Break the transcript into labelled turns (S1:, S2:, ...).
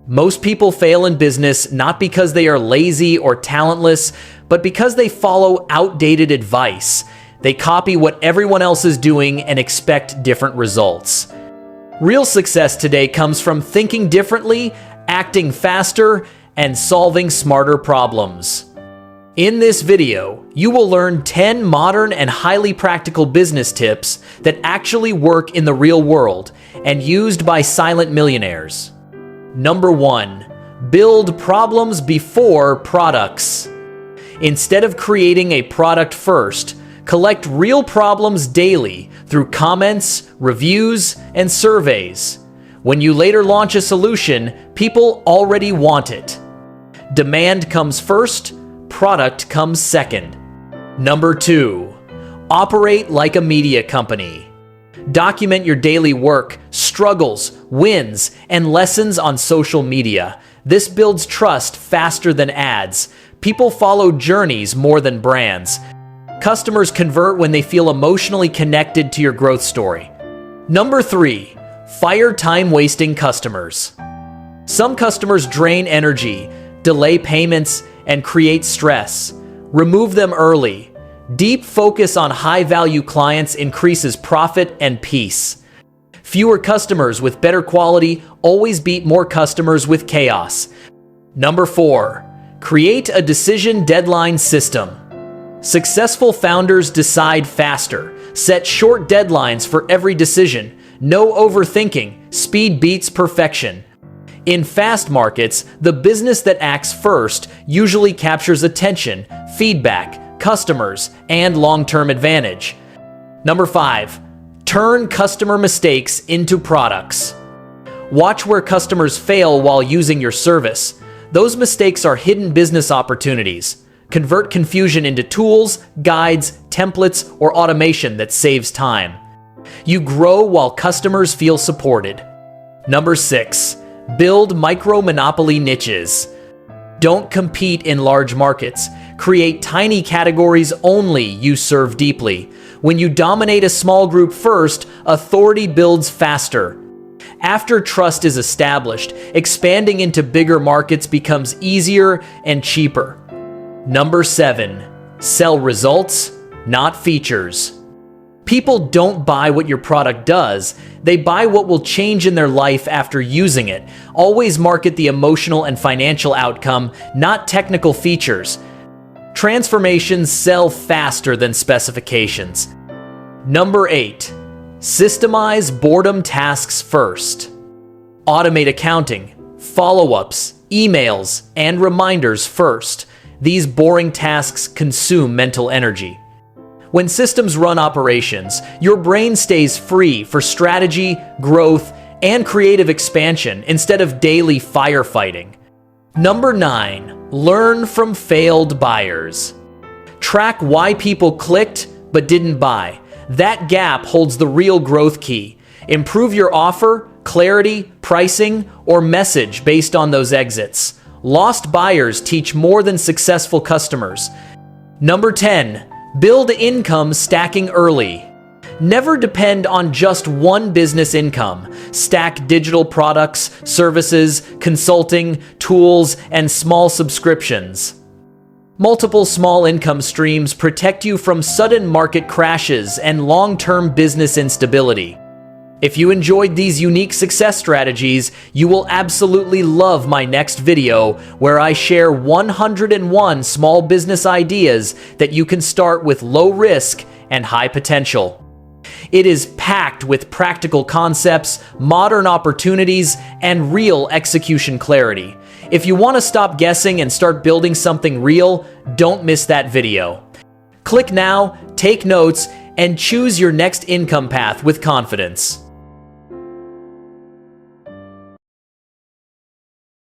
S1: Most people fail in business not because they are lazy or talentless, but because they follow outdated advice. They copy what everyone else is doing and expect different results. Real success today comes from thinking differently, acting faster, and solving smarter problems. In this video, you will learn 10 modern and highly practical business tips that actually work in the real world and used by silent millionaires. Number 1. Build problems before products. Instead of creating a product first, collect real problems daily through comments, reviews, and surveys. When you later launch a solution, people already want it. Demand comes first, product comes second. Number 2. Operate like a media company. Document your daily work, struggles, wins, and lessons on social media. This builds trust faster than ads. People follow journeys more than brands. Customers convert when they feel emotionally connected to your growth story. Number 3. Fire time-wasting customers. Some customers drain energy, delay payments, and create stress. Remove them early. Deep focus on high-value clients increases profit and peace. Fewer customers with better quality always beat more customers with chaos. Number 4. Create a decision deadline system. Successful founders decide faster. Set short deadlines for every decision. No overthinking. Speed beats perfection. In fast markets, the business that acts first usually captures attention, feedback, customers, and long-term advantage. Number 5. Turn customer mistakes into products. Watch where customers fail while using your service. Those mistakes are hidden business opportunities. Convert confusion into tools, guides, templates, or automation that saves time. You grow while customers feel supported. Number 6. Build micro-monopoly niches. Don't compete in large markets. Create tiny categories only you serve deeply. When you dominate a small group first, authority builds faster. After trust is established, expanding into bigger markets becomes easier and cheaper. Number 7. Sell results, not features. People don't buy what your product does, they buy what will change in their life after using it. Always market the emotional and financial outcome, not technical features. Transformations sell faster than specifications. Number 8. Systemize boredom tasks first. Automate accounting, follow-ups, emails, and reminders first. These boring tasks consume mental energy. When systems run operations, your brain stays free for strategy, growth, and creative expansion instead of daily firefighting. Number 9. Learn from failed buyers. Track why people clicked but didn't buy. That gap holds the real growth key. Improve your offer, clarity, pricing, or message based on those exits. Lost buyers teach more than successful customers. Number 10. Build income stacking early. Never depend on just one business income. Stack digital products, services, consulting, tools, and small subscriptions. Multiple small income streams protect you from sudden market crashes and long-term business instability. If you enjoyed these unique success strategies, you will absolutely love my next video where I share 101 small business ideas that you can start with low risk and high potential. It is packed with practical concepts, modern opportunities, and real execution clarity. If you want to stop guessing and start building something real, don't miss that video. Click now, take notes, and choose your next income path with confidence.